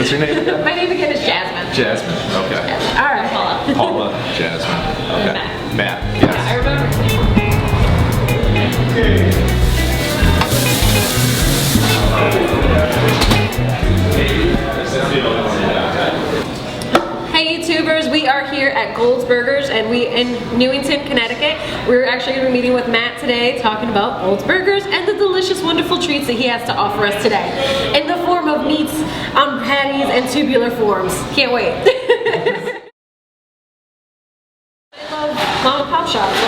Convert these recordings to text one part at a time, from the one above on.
What's your name again? My name again is Jasmine. Jasmine. Okay. All right. Paula. Jasmine. Okay. Matt. Yes. Yeah, I remember. Hey YouTubers, we are here at Goldburgers and we in Newington, Connecticut. We're actually going to be meeting with Matt today talking about Goldburgers and the delicious, wonderful treats that he has to offer us today in the form of meats on patties and tubular forms. Can't wait. I love mom and pop shops.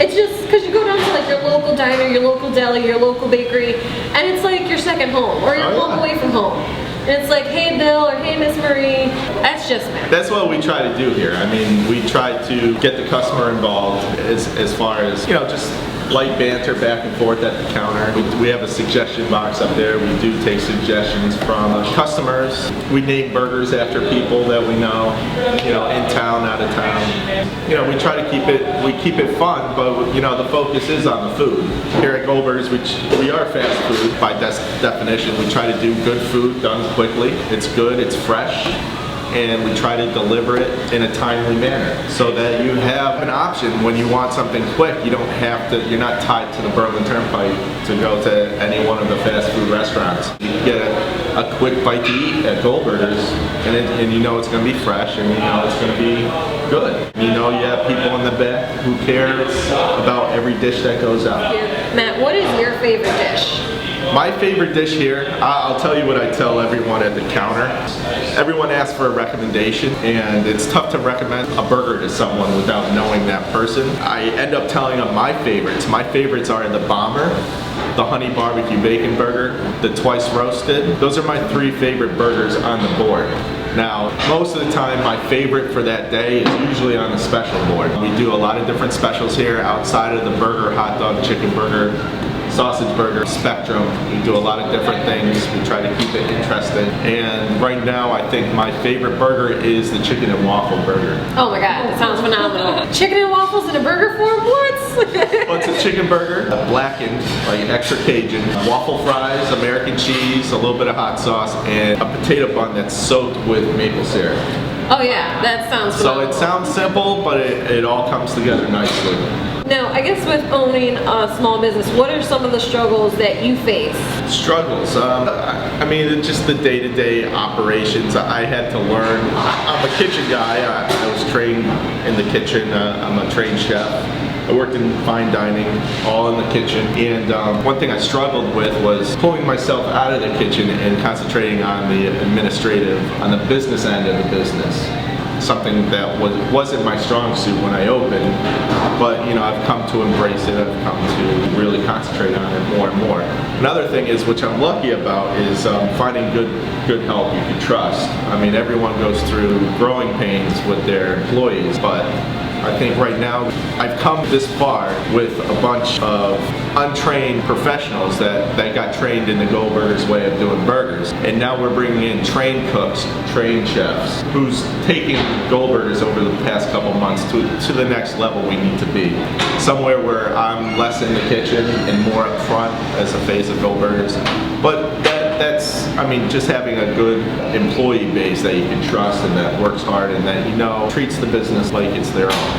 It's just because you go down to like your local diner, your local deli, your local bakery, and it's like your second home or you're home away from home. And it's like, hey Bill or hey Miss Marie. That's just me. That's what we try to do here. I mean, we try to get the customer involved as far as, you know, just light banter back and forth at the counter. We have a suggestion box up there. We do take suggestions from customers. We name burgers after people that we know, you know, in town, out of town. You know, we try to keep it fun, but you know, the focus is on the food. Here at Goldburgers, we are fast food by definition. We try to do good food done quickly. It's good, it's fresh, and we try to deliver it in a timely manner so that you have an option when you want something quick. You don't have to, you're not tied to the Berlin Turnpike to go to any one of the fast food restaurants. You can get a quick bite to eat at Goldburgers and you know it's going to be fresh and you know it's going to be good. You know you have people in the back who care about every dish that goes out. Matt, what is your favorite dish? My favorite dish here, I'll tell you what I tell everyone at the counter. Everyone asks for a recommendation, and it's tough to recommend a burger to someone without knowing that person. I end up telling them my favorites. My favorites are the Bomber, the Honey Barbecue Bacon Burger, the Twice Roasted. Those are my 3 favorite burgers on the board. Now, most of the time, my favorite for that day is usually on the special board. We do a lot of different specials here outside of the burger, hot dog, chicken burger, sausage burger spectrum. We do a lot of different things. We try to keep it interesting. And right now, I think my favorite burger is the chicken and waffle burger. Oh my God, that sounds phenomenal. Chicken and waffles in a burger form? What? Well, it's a chicken burger, blackened, like extra Cajun, waffle fries, American cheese, a little bit of hot sauce, and a potato bun that's soaked with maple syrup. Oh yeah, that sounds phenomenal. So it sounds simple, but it all comes together nicely. Now, I guess with owning a small business, what are some of the struggles that you face? Struggles? I mean, just the day-to-day operations. I had to learn. I'm a kitchen guy. I was trained in the kitchen. I'm a trained chef. I worked in fine dining, all in the kitchen, and one thing I struggled with was pulling myself out of the kitchen and concentrating on the administrative, on the business end of the business. Something that wasn't my strong suit when I opened, but you know, I've come to embrace it. I've come to really concentrate on it more and more. Another thing is, which I'm lucky about, is finding good help you can trust. I mean, everyone goes through growing pains with their employees, but I think right now I've come this far with a bunch of untrained professionals that got trained in the Goldburgers way of doing burgers. And now we're bringing in trained cooks, trained chefs, who's taking Goldburgers over the past couple months to the next level we need to be. Somewhere where I'm less in the kitchen and more up front as the face of Goldburgers. But that's, I mean, just having a good employee base that you can trust and that works hard and that, you know, treats the business like it's their own.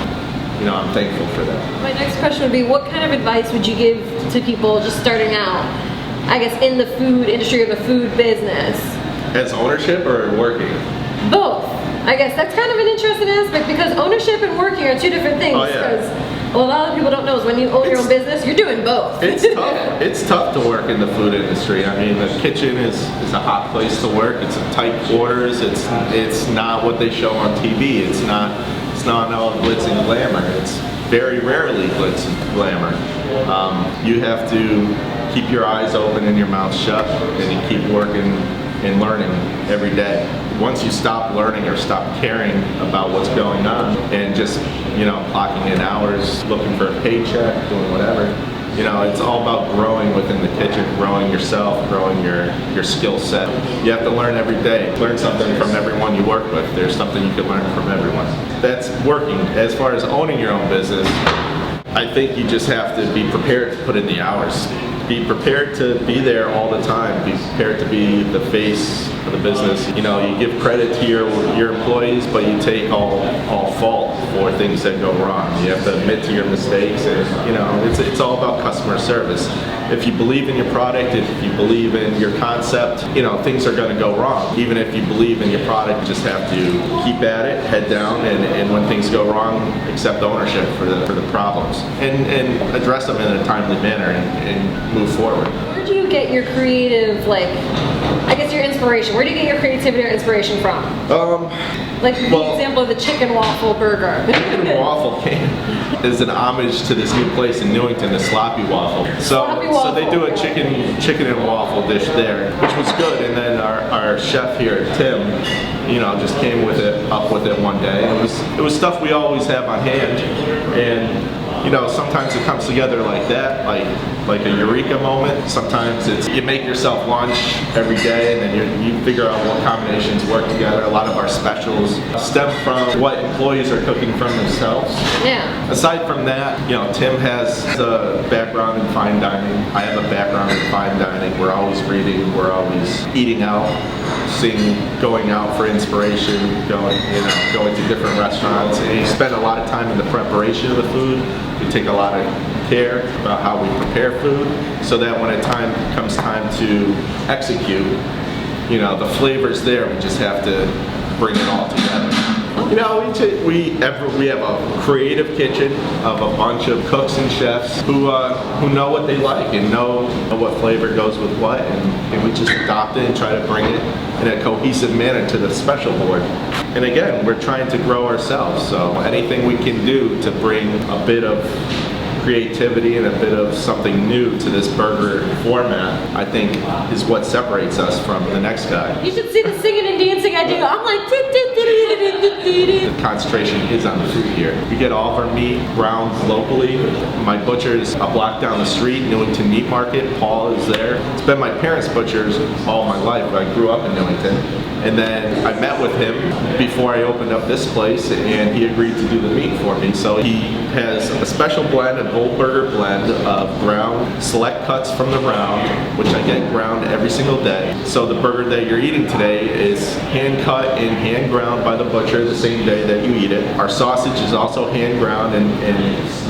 You know, I'm thankful for that. My next question would be, what kind of advice would you give to people just starting out, I guess, in the food industry or the food business? As ownership or working? Both. I guess that's kind of an interesting aspect because ownership and working are 2 different things. Oh, yeah. Well, a lot of people don't know is when you own your own business, you're doing both. It's tough. It's tough to work in the food industry. I mean, the kitchen is a hot place to work. It's a tight quarters. It's not what they show on TV. It's not all glitz and glamour. It's very rarely glitz and glamour. You have to keep your eyes open and your mouth shut, and you keep working and learning every day. Once you stop learning or stop caring about what's going on and just, you know, clocking in hours, looking for a paycheck, doing whatever, you know, it's all about growing within the kitchen, growing yourself, growing your skill set. You have to learn every day. Learn something from everyone you work with. There's something you can learn from everyone. That's working. As far as owning your own business, I think you just have to be prepared to put in the hours. Be prepared to be there all the time. Be prepared to be the face of the business. You know, you give credit to your employees, but you take all fault for things that go wrong. You have to admit to your mistakes, and you know, it's all about customer service. If you believe in your product, if you believe in your concept, you know, things are going to go wrong. Even if you believe in your product, you just have to keep at it, head down, and when things go wrong, accept ownership for the problems and address them in a timely manner and move forward. Where do you get your creative, like, I guess your inspiration? Where do you get your creativity or inspiration from? Like the example of the chicken waffle burger. Chicken waffle is an homage to this new place in Newington, the Sloppy Waffle. So they do a chicken and waffle dish there, which was good. And then our chef here, Tim, you know, just came up with it one day. It was stuff we always have on hand, and you know, sometimes it comes together like that, like a eureka moment. Sometimes it's you make yourself lunch every day, and then you figure out what combinations work together. A lot of our specials stem from what employees are cooking from themselves. Yeah. Aside from that, you know, Tim has a background in fine dining. I have a background in fine dining. We're always reading. We're always eating out, going out for inspiration, going to different restaurants. And you spend a lot of time in the preparation of the food. We take a lot of care about how we prepare food, so that when comes time to execute, you know, the flavor's there. We just have to bring it all together. You know, we have a creative kitchen of a bunch of cooks and chefs who know what they like and know what flavor goes with what, and we just adopt it and try to bring it in a cohesive manner to the special board. And again, we're trying to grow ourselves, so anything we can do to bring a bit of creativity and a bit of something new to this burger format, I think, is what separates us from the next guy. You should see the singing and dancing I do. I'm like, the concentration is on the food here. We get all of our meat ground locally. My butcher is a block down the street, Newington Meat Market. Paul is there. It's been my parents' butchers all my life. I grew up in Newington. And then I met with him before I opened up this place, and he agreed to do the meat for me. So he has a special blend, a Goldburger blend of ground select cuts from the round, which I get ground every single day. So the burger that you're eating today is hand cut and hand ground by the butcher the same day that you eat it. Our sausage is also hand ground and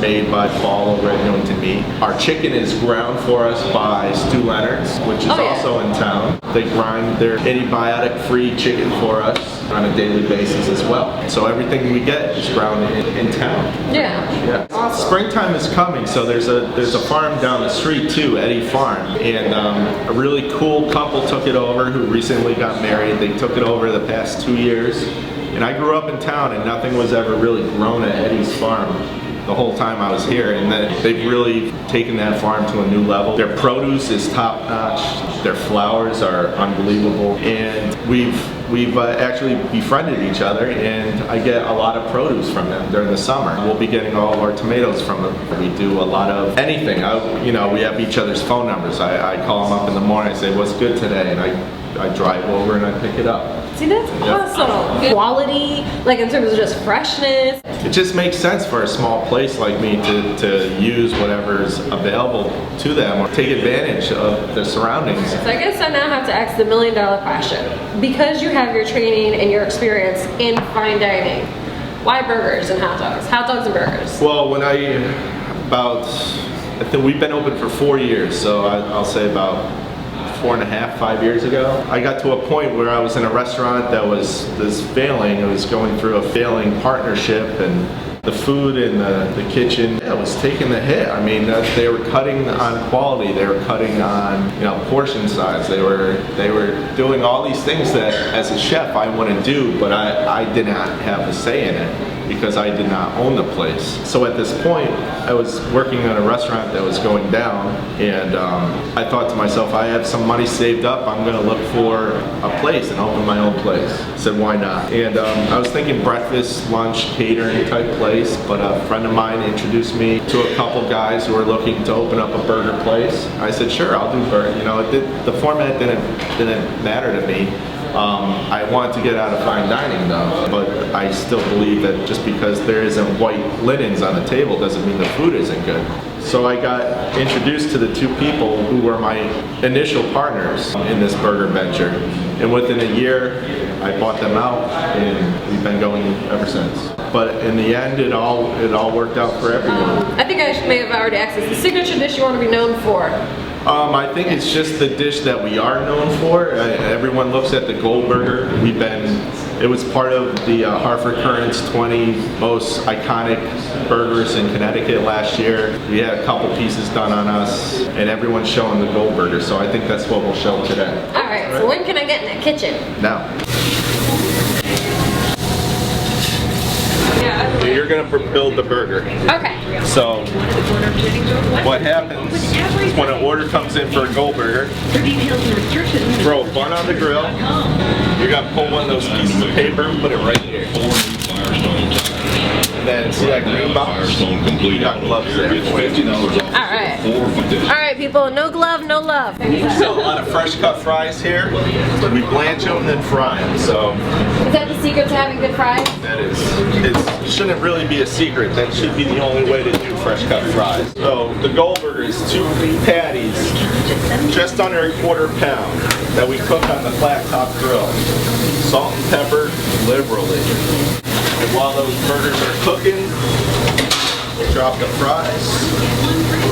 made by Paul over at Newington Meat. Our chicken is ground for us by Stu Leonard's, which is also in town. They grind their antibiotic-free chicken for us on a daily basis as well. So everything we get is ground in town. yeah. Awesome. Springtime is coming, so there's a farm down the street too, Eddie Farm, and a really cool couple took it over who recently got married. They took it over the past 2 years, and I grew up in town, and nothing was ever really grown at Eddie's Farm the whole time I was here, and they've really taken that farm to a new level. Their produce is top notch. Their flowers are unbelievable, and we've actually befriended each other, and I get a lot of produce from them during the summer. We'll be getting all of our tomatoes from them. We do a lot of anything. We have each other's phone numbers. I call them up in the morning. I say, "What's good today?" and I drive over and I pick it up. See, that's awesome. Quality, like in terms of just freshness. It just makes sense for a small place like me to use whatever's available to them or take advantage of the surroundings. So I guess I now have to ask the million-dollar question. Because you have your training and your experience in fine dining, why burgers and hot dogs? Hot dogs and burgers? Well, I think we've been open for 4 years, so I'll say about 4.5, 5 years ago, I got to a point where I was in a restaurant that was failing. It was going through a failing partnership, and the food in the kitchen was taking the hit. I mean, they were cutting on quality. They were cutting on portion size. They were doing all these things that as a chef I want to do, but I did not have a say in it because I did not own the place. So at this point, I was working in a restaurant that was going down, and I thought to myself, I have some money saved up. I'm going to look for a place and open my own place. I said, why not? And I was thinking breakfast, lunch, catering type place, but a friend of mine introduced me to a couple guys who were looking to open up a burger place. I said, sure, I'll do burger. The format didn't matter to me. I wanted to get out of fine dining though, but I still believe that just because there isn't white linens on the table doesn't mean the food isn't good. So I got introduced to the two people who were my initial partners in this burger venture. and within a year, I bought them out, and we've been going ever since. But in the end, it all worked out for everyone. I think I may have already asked this. The signature dish you want to be known for? I think it's just the dish that we are known for. Everyone looks at the Goldburger. It was part of the Hartford Courant's 20 most iconic burgers in Connecticut last year. We had a couple pieces done on us, and everyone's showing the Goldburger, so I think that's what we'll show today. All right, so when can I get in the kitchen? Now. You're gonna build the burger. Okay. So, what happens is when an order comes in for a Goldburger, throw a bun on the grill. You're gonna pull one of those pieces of paper and put it right here. And then see that green box? You got gloves there. Alright. Alright people, no glove, no love. So a lot of fresh cut fries here. We blanch them and then fry them. So is that the secret to having good fries? that is. It shouldn't really be a secret. That should be the only way to do fresh cut fries. So the Goldburger is 2 patties, just under a quarter pound, that we cook on the flat top grill. Salt and pepper liberally. And while those burgers are cooking, we'll drop the fries.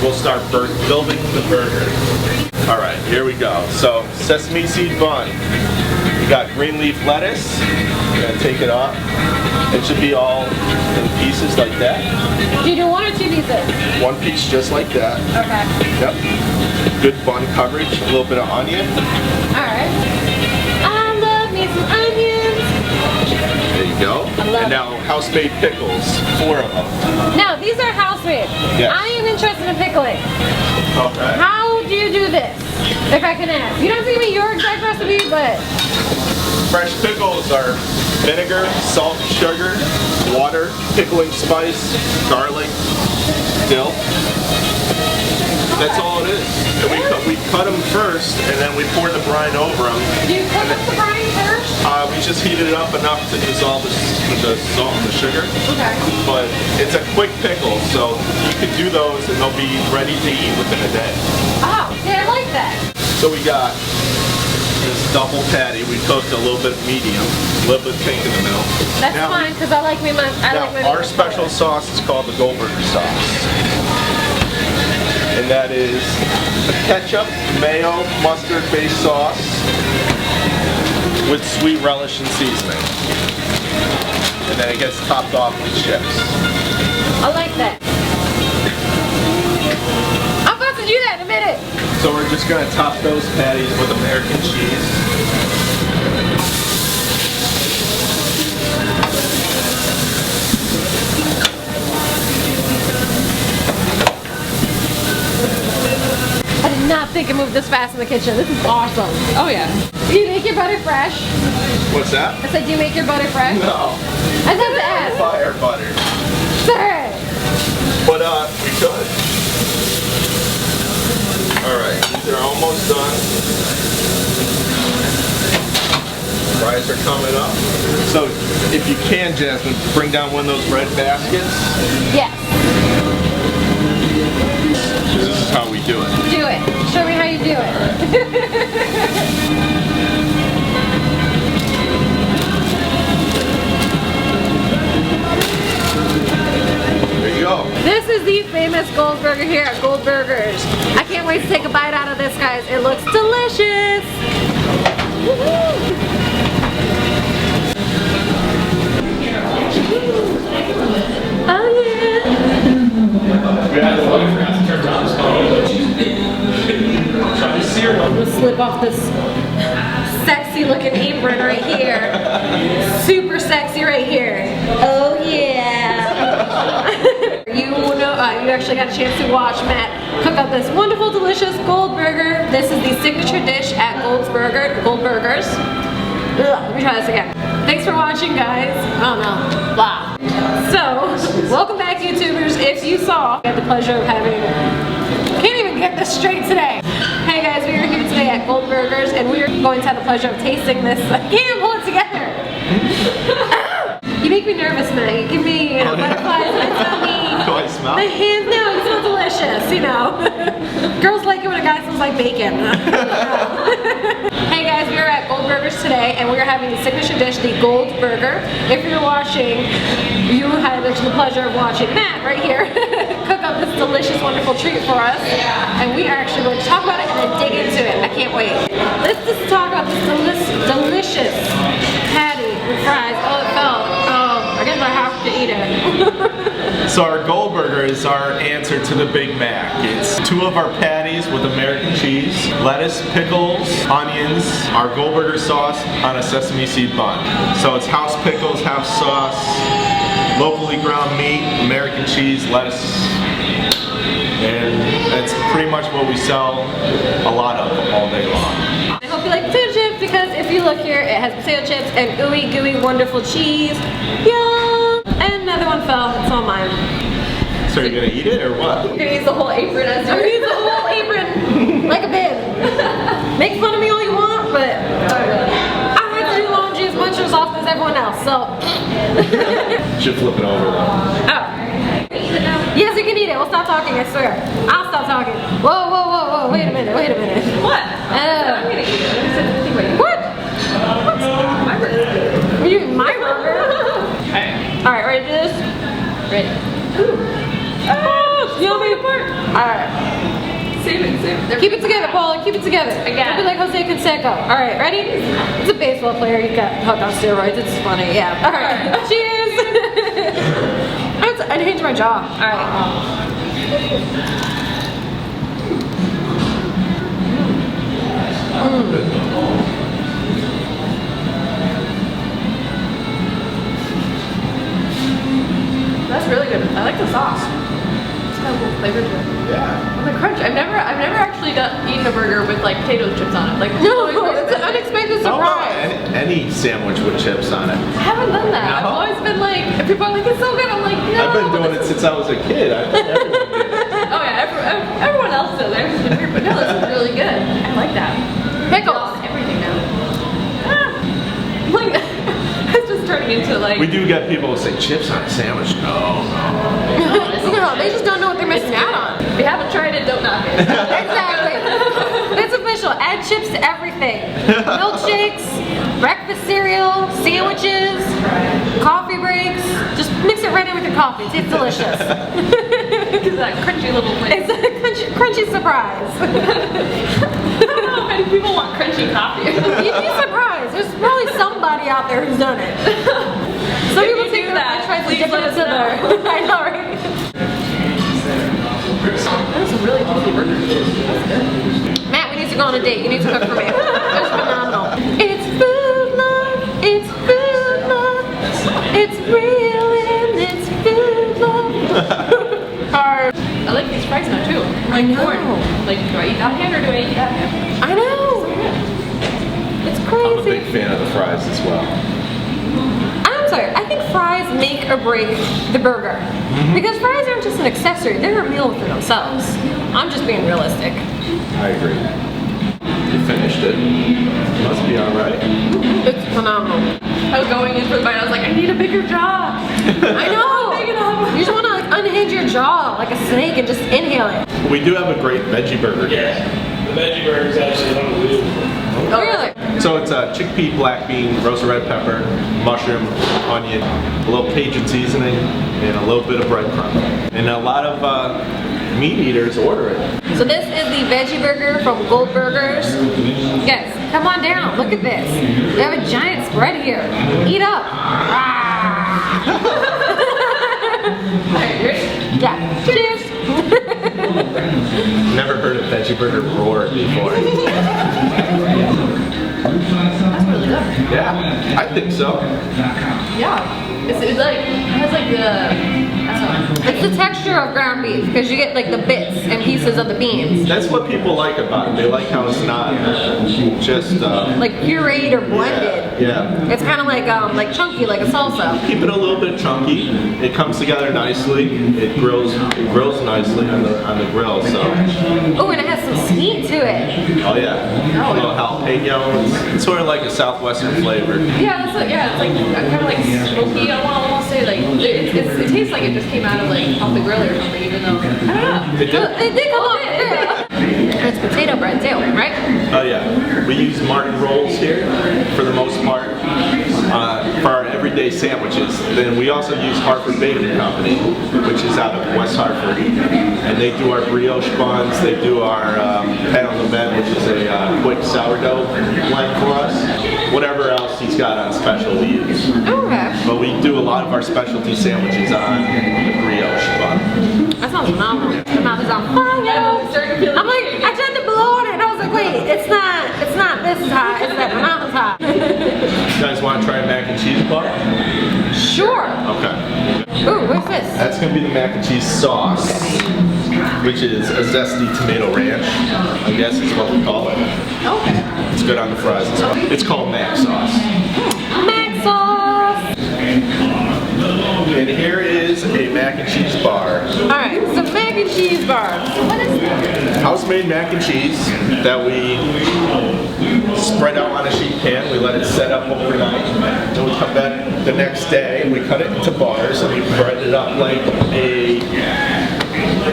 We'll start building the burger. All right, here we go. So sesame seed bun. You got green leaf lettuce. You're gonna take it off. It should be all in pieces like that. Do you do 1 or 2 pieces? 1 piece just like that. Okay. Yep. Good bun coverage. A little bit of onion. Alright. I love me some onions. There you go. And now house-made pickles. 4 of them. Now, these are house-made. Yes. I am interested in pickling. Okay. How do you do this? If I can ask. You don't have to give me your exact recipe, but... Fresh pickles are vinegar, salt, sugar, water, pickling spice, garlic, dill. That's all it is. And we cut them first, and then we pour the brine over them. Do you cook up the brine first? We just heated it up enough to dissolve the salt and the sugar. Okay. But it's a quick pickle, so you can do those and they'll be ready to eat within a day. Oh, yeah, I like that. So we got this double patty. We cooked a little bit medium, a little bit pink in the middle. That's fine, because I like my Our special sauce is called the Goldburger sauce. And that is a ketchup, mayo, mustard-based sauce with sweet relish and seasoning. And then it gets topped off with chips. I like that. I'm about to do that in a minute. So we're just going to top those patties with American cheese. I did not think it moved this fast in the kitchen. This is awesome. Oh yeah. Do you make your butter fresh? What's that? I said, do you make your butter fresh? No. I said to ask. Fire butter. Sorry. But we could. Alright, these are almost done. Fries are coming up. So if you can, Jasmine, bring down one of those red baskets. Yes. This is how we do it. Do it. Show me how you do it. There you go. This is the famous Goldburger here at Goldburgers. I can't wait to take a bite out of this, guys. It looks delicious. Woo-hoo. Oh yeah. I'm gonna slip off this sexy looking apron right here. Super sexy right here. Oh yeah. You actually got a chance to watch Matt cook up this wonderful, delicious Goldburger. This is the signature dish at Goldburgers. Let me try this again. Thanks for watching, guys. Oh no, blah. So, welcome back, YouTubers. If you saw, I had the pleasure of having, can't even get this straight today. Hey guys, we are here today at Goldburgers, and we are going to have the pleasure of tasting this. I can't pull it together. You make me nervous, Matt. You give me, butterflies in my tummy. Do I smell? My hands, no, you smell delicious, Girls like it when a guy guy smells like bacon. Hey guys, we are at Goldburgers today, and we are having the signature dish, the Goldburger. If you're watching, you had the pleasure of watching Matt right here cook up this delicious, wonderful treat for us. And we are actually going to talk about it and then dig into it. I can't wait. Let's just talk about this delicious patty with fries. Oh, it fell. Oh, I guess I have to eat it. So our Goldburger is our answer to the Big Mac. It's 2 of our patties with American cheese, lettuce, pickles, onions, our Goldburger sauce on a sesame seed bun. So it's house pickles, house sauce, locally ground meat, American cheese, lettuce, and that's pretty much what we sell a lot of all day long. I hope you like potato chips, because if you look here, it has potato chips and ooey gooey wonderful cheese. Yum! And another one fell. It's all mine. So you're gonna eat it or what? You're gonna use the whole apron as I'm your gonna use the whole apron like a bin. Make fun of me all you want, but I like to do laundry as much or as often as everyone else, so. Should flip it over though. Oh. Yes, you can eat it. We'll stop talking, I swear. I'll stop talking. Whoa, whoa, whoa, whoa. Wait a minute, wait a minute. What? I'm gonna eat it. I never said anything about you. What? My burger. You eating my burger? Alright, ready to do this? Ready. Oh, yummy. Alright. Save it. Keep it together, Paula. Keep it together. Again. Don't be like Jose Canseco. Alright, ready? It's a baseball player. He got hooked on steroids. It's funny, yeah. Alright. Cheers! I unhinged my jaw. Alright. That's really good. I like the sauce. It's got a little flavor to it. Yeah. And the crunch. I've never actually eaten a burger with like potato chips on it. Like No, it's an unexpected Oh, surprise. any sandwich with chips on it. I haven't done that. No? I've always been like, if people are like, it's so good, I'm like, no. I've been doing it since I was a kid. I think everyone did. Oh yeah, everyone else does. Everyone's been weird, but no, this is really good. I like that. Pickles. Everything now. Like, it's just turning into like. We do get people who say chips on a sandwich. No. No, they just don't know what they're missing out on. If you haven't tried it, don't knock it. Exactly. It's official. Add chips to everything. Milkshakes, breakfast cereal, sandwiches, coffee breaks. Just mix it right in with your coffee. It tastes delicious. It's that crunchy little thing. It's a crunchy surprise. I don't know if any people want crunchy coffee. You'd be surprised. There's probably somebody out there who's done it. Some If people you take do that. that, Try to please dip it let us into know. their. I know, right? That's some really tasty burgers. That's good. Matt, we need to go on a date. You need to cook for me. It's phenomenal. It's food love. It's food love. It's real and it's food love. Hard. I like these fries now too. I know. Corn. Like, do I eat that hand or do I eat that hand? I know. It's I'm a crazy. big fan of the fries as well. I'm sorry. I think fries make or break the burger. Because fries aren't just an accessory. They're a meal within themselves. I'm just being realistic. I agree. You finished it. Must be alright. It's phenomenal. I was going in for the bite. I was like, I need a bigger jaw. I know. Big enough. You just want to like unhinge your jaw like a snake and just inhale it. We do have a great veggie burger here. The veggie burger is actually unbelievable. Oh, really? So it's a chickpea, black bean, roasted red pepper, mushroom, onion, a little Cajun seasoning, and a little bit of breadcrumb. And a lot of meat eaters order it. So this is the veggie burger from Goldburgers. Guys, come on down. Look at this. We have a giant spread here. Eat up. Alright, you ready? Yeah. Cheers. Never heard a veggie burger roar before. That's really good. Yeah, I think so. Yeah. It's like, it has like the, I don't know. It's the texture of ground beef because you get like the bits and pieces of the beans. That's what people like about it. They like how it's not just Like pureed or blended. Yeah. It's kind of like chunky, like a salsa. Keep it a little bit chunky. It comes together nicely. It grills nicely on the grill. So. Oh, and it has some heat to it. Oh yeah. A little jalapeno. It's sort of like a southwestern flavor. Yeah, it's like kind of like smoky. I don't want to say like it tastes like it just came out of like off the grill or something. Even though I don't know. It did. It did come up. It's potato bread too, right? Oh yeah, we use Martin rolls here for the most part for our everyday sandwiches. Then we also use Hartford Baking Company, which is out of West Hartford, and they do our brioche buns. They do our pan on the bed, which is a quick sourdough blend for us. Whatever else he's got on special, we use. Okay. But we do a lot of our specialty sandwiches on the brioche bun. That sounds phenomenal. The mouth is on fire. I'm like, I tried to blow on it and I was like, wait, it's not this is hot, it's that my mouth is hot. You guys want to try a mac and cheese bar? Sure. Okay. Ooh, what's this? That's going to be the mac and cheese sauce, which is a zesty tomato ranch, I guess is what we call it. Okay. It's good on the fries as well. It's called mac sauce. Mac sauce. And here is a mac and cheese bar. Alright, so mac and cheese bar. What is this? House-made mac and cheese that we spread out on a sheet pan. We let it set up overnight. Then we come back the next day and we cut it into bars and we bread it up like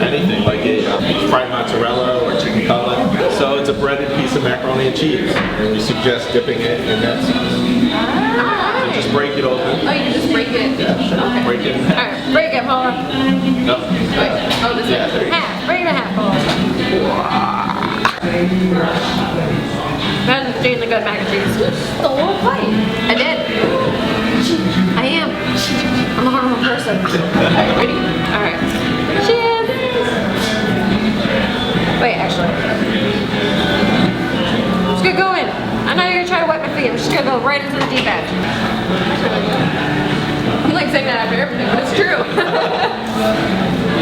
anything, like a fried mozzarella or chicken cutlet. So it's a breaded piece of macaroni and cheese, and we suggest dipping it in that sauce. So just break it open. Oh, you can just break it. Yeah, sure. Okay. Break it in half. Alright, break it, Paula. No. Wait. Oh, this Yeah, is. there you go. Half, break it in half, Paula. That's doing the good mac and cheese. The whole fight. I did. I am. I'm a horrible person. Alright, ready? Alright. Cheers! Wait, actually. I'm just gonna go in. I know you're gonna try to wet my feet. I'm just gonna go right into the deep end. I'm like saying that after everything, but it's true.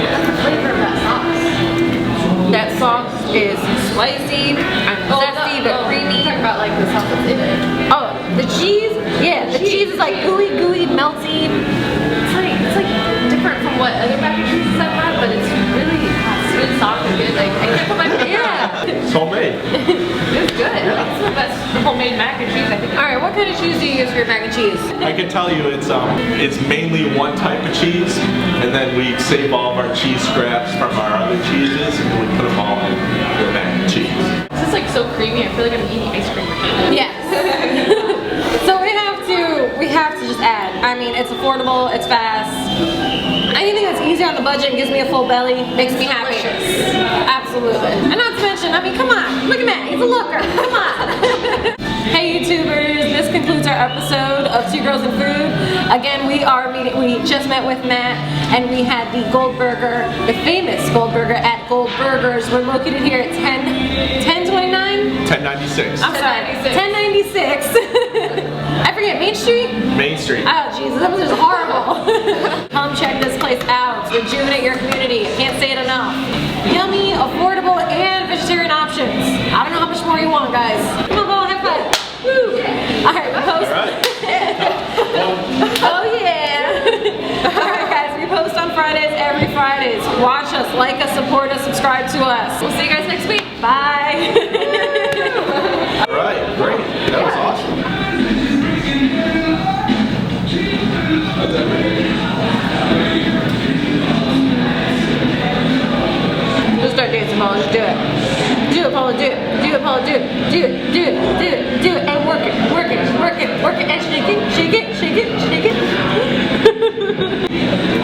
That's the flavor of that sauce. That sauce is spicy and zesty but creamy. Talking about like the sauce that's in it. Oh, the cheese? Yeah, the cheese is like gooey, melty. It's like different from what other mac and cheeses I've had, but it's really soft and good. Like I can't put my finger on it. It's homemade. It's good. It's the best homemade mac and cheese I think. Alright, what kind of cheese do you use for your mac and cheese? I can tell you it's mainly one type of cheese, and then we save all of our cheese scraps from our other cheeses and we put them all in the mac and cheese. This is like so creamy. I feel like I'm eating ice cream or something. Yes. So we have to just add. I mean, it's affordable, it's fast. Anything that's easy on the budget and gives me a full belly makes me happy. Absolutely. And not to mention, I mean, come on, look at Matt, he's a looker. Come on. Hey YouTubers, this concludes our episode of Two Girls and Food. Again, we just met with Matt and we had the Goldburger, the famous Goldburger at Goldburgers. We're located here at 1029? 1096. I'm sorry, 1096. I forget, Main Street? Main Street. Oh Jesus, that was just horrible. Come check this place out. Rejuvenate your community. Can't say it enough. Yummy, affordable, and vegetarian options. I don't know how much more you want, guys. Come on, go on, high five. Woo! Alright, we post. Alright. Oh yeah. Alright guys, we post on Fridays every Fridays. Watch us, like us, support us, subscribe to us. We'll see you guys next week. Bye. Alright, great. That was awesome. Just start dancing, Paula. Just do it. Do it, Paula. Do it. Do it, Paula. Do it. Do it. Do it. Do it. Do it. And work it. Work it. Work it. Work it. And shake it. Shake it. Shake it. Shake it.